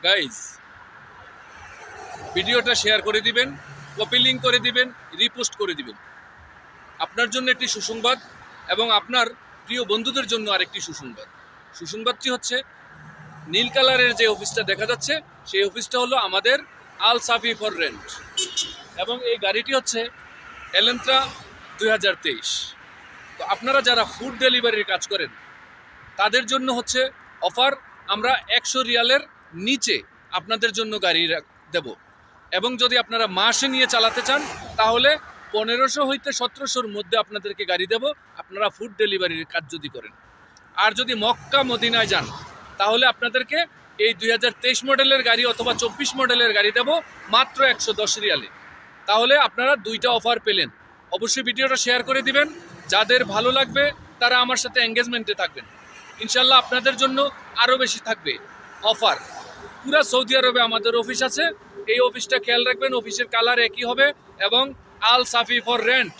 Guys, ভিডিওটা share করে দিবেন, কপি লিঙ্ক করে দিবেন, রিপোস্ট করে দিবেন। আপনার জন্য একটি সুসংবাদ এবং আপনার প্রিয় বন্ধুদের জন্য আরেকটি সুসংবাদ। সুসংবাদটি হচ্ছে, নীল কালারের যে অফিসটা দেখা যাচ্ছে সেই অফিসটা হলো আমাদের আল সাফি ফর রেন্ট, এবং এই গাড়িটি হচ্ছে এলেন্ট্রা 2023। তো আপনারা যারা ফুড ডেলিভারির কাজ করেন তাদের জন্য হচ্ছে অফার, আমরা 100 রিয়ালের নিচে আপনাদের জন্য গাড়ি দেব, এবং যদি আপনারা মাসে নিয়ে চালাতে চান তাহলে 1500 হইতে 1700-র মধ্যে আপনাদেরকে গাড়ি দেব, আপনারা ফুড ডেলিভারির কাজ যদি করেন। আর যদি মক্কা মদিনায় যান তাহলে আপনাদেরকে এই 2023 মডেলের গাড়ি অথবা 24 মডেলের গাড়ি দেব মাত্র 110 রিয়ালে। তাহলে আপনারা দুইটা অফার পেলেন। অবশ্যই ভিডিওটা শেয়ার করে দিবেন, যাদের ভালো লাগবে তারা আমার সাথে এঙ্গেজমেন্টে থাকবেন। ইনশাল্লাহ আপনাদের জন্য আরও বেশি থাকবে অফার। পুরা সৌদি আরবে আমাদের অফিস আছে, এই অফিসটা খেয়াল রাখবেন, অফিসের কালার একই হবে এবং আল সাফি ফর রেন্ট